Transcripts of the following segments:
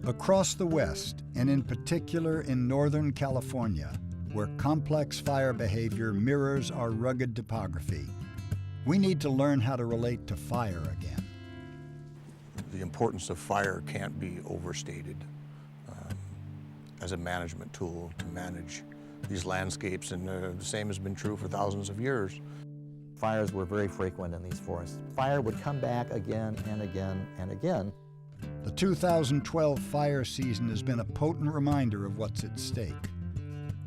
Across the West, and in particular in Northern California, where complex fire behavior mirrors our rugged topography, we need to learn how to relate to fire again. The importance of fire can't be overstated as a management tool to manage these landscapes, and the same has been true for thousands of years. Fires were very frequent in these forests. Fire would come back again and again and again. The 2012 fire season has been a potent reminder of what's at stake.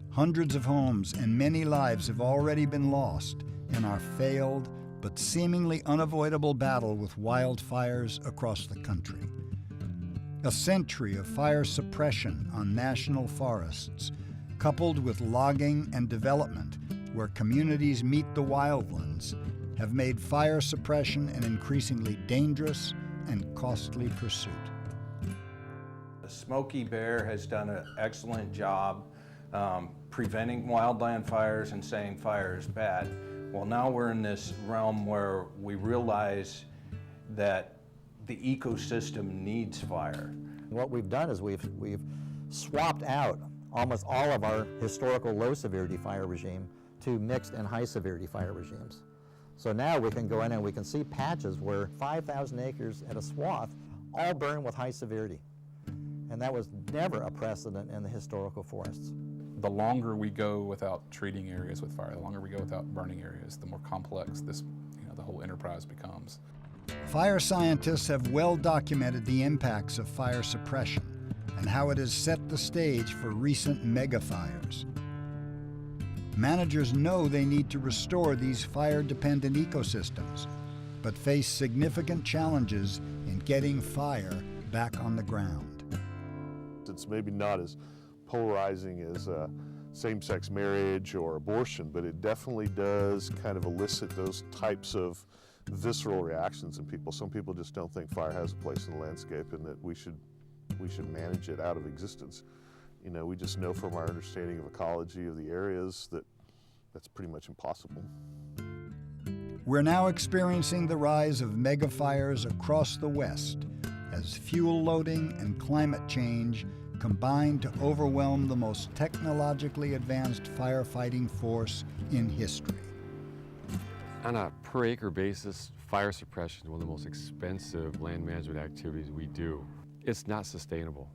Hundreds of homes and many lives have already been lost in our failed but seemingly unavoidable battle with wildfires across the country. A century of fire suppression on national forests, coupled with logging and development where communities meet the wildlands, have made fire suppression an increasingly dangerous and costly pursuit. The Smokey Bear has done an excellent job preventing wildland fires and saying fire is bad. Well, now we're in this realm where we realize that the ecosystem needs fire. What we've done is we've swapped out almost all of our historical low severity fire regime to mixed and high severity fire regimes. So now we can go in and we can see patches where 5,000 acres at a swath all burn with high severity. And that was never a precedent in the historical forests. The longer we go without treating areas with fire, the longer we go without burning areas, the more complex this, the whole enterprise becomes. Fire scientists have well documented the impacts of fire suppression and how it has set the stage for recent megafires. Managers know they need to restore these fire-dependent ecosystems, but face significant challenges in getting fire back on the ground. It's maybe not as polarizing as same-sex marriage or abortion, but it definitely does kind of elicit those types of visceral reactions in people. Some people just don't think fire has a place in the landscape and that we should manage it out of existence. We just know from our understanding of ecology of the areas that that's pretty much impossible. We're now experiencing the rise of megafires across the West as fuel loading and climate change combine to overwhelm the most technologically advanced firefighting force in history. On a per acre basis, fire suppression is one of the most expensive land management activities we do. It's not sustainable.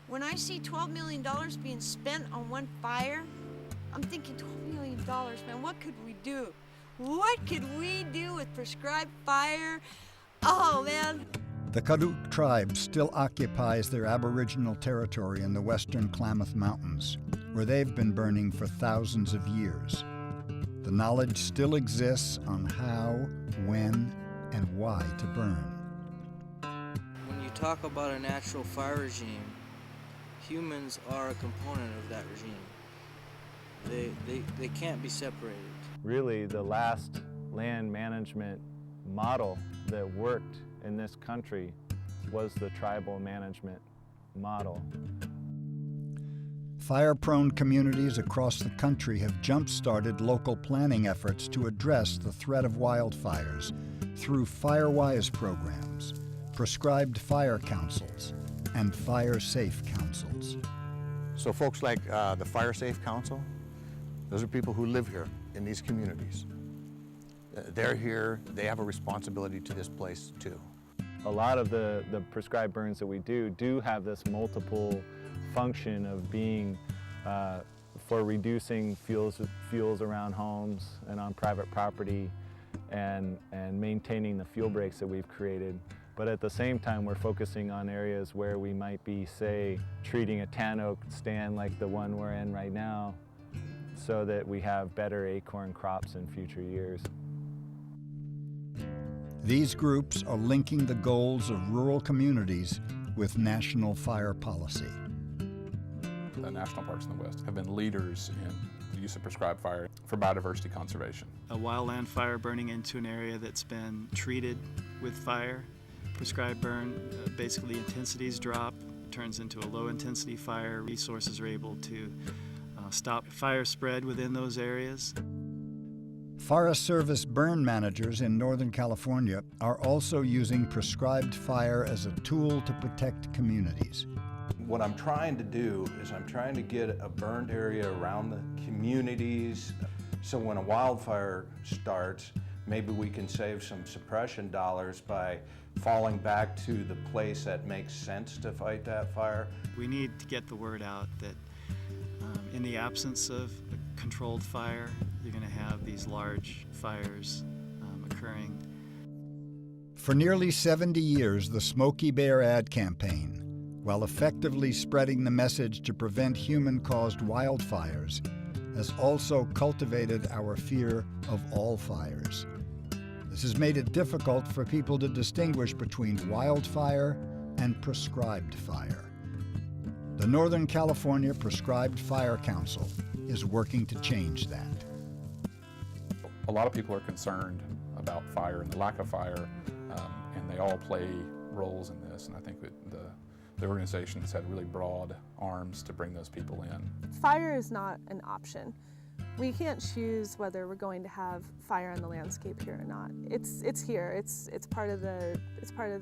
When I see $12 million being spent on one fire, I'm thinking $12 million, man, what could we do? What could we do with prescribed fire? Oh, man. The Karuk Tribe still occupies their Aboriginal territory in the western Klamath Mountains, where they've been burning for thousands of years. The knowledge still exists on how, when, and why to burn. When you talk about a natural fire regime, humans are a component of that regime. They can't be separated. Really, the last land management model that worked in this country was the tribal management model. Fire-prone communities across the country have jump-started local planning efforts to address the threat of wildfires through fire-wise programs, prescribed fire councils, and fire-safe councils. So folks like the Fire Safe Council, those are people who live here in these communities. They're here, they have a responsibility to this place too. A lot of the prescribed burns that we do have this multiple function of being for reducing fuels around homes and on private property and maintaining the fuel breaks that we've created. But at the same time, we're focusing on areas where we might be, say, treating a tan oak stand like the one we're in right now so that we have better acorn crops in future years. These groups are linking the goals of rural communities with national fire policy. The national parks in the West have been leaders in the use of prescribed fire for biodiversity conservation. A wildland fire burning into an area that's been treated with fire, prescribed burn, basically the intensities drop, turns into a low intensity fire. Resources are able to stop fire spread within those areas. Forest Service burn managers in Northern California are also using prescribed fire as a tool to protect communities. What I'm trying to do is I'm trying to get a burned area around the communities, so when a wildfire starts, maybe we can save some suppression dollars by falling back to the place that makes sense to fight that fire. We need to get the word out that in the absence of a controlled fire, you're going to have these large fires occurring. For nearly 70 years, the Smokey Bear ad campaign, while effectively spreading the message to prevent human-caused wildfires, has also cultivated our fear of all fires. This has made it difficult for people to distinguish between wildfire and prescribed fire. The Northern California Prescribed Fire Council is working to change that. A lot of people are concerned about fire and the lack of fire, and they all play roles in this, and I think that the organization's had really broad arms to bring those people in. Fire is not an option. We can't choose whether we're going to have fire on the landscape here or not. It's here. It's part of the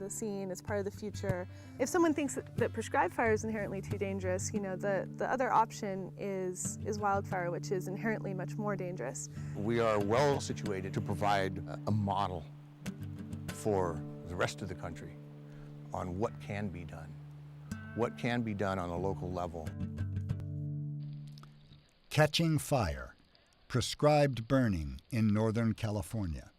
scene. It's part of the future. If someone thinks that prescribed fire is inherently too dangerous, you know, the other option is wildfire, which is inherently much more dangerous. We are well situated to provide a model for the rest of the country on what can be done. What can be done on a local level. Catching fire, prescribed burning in Northern California.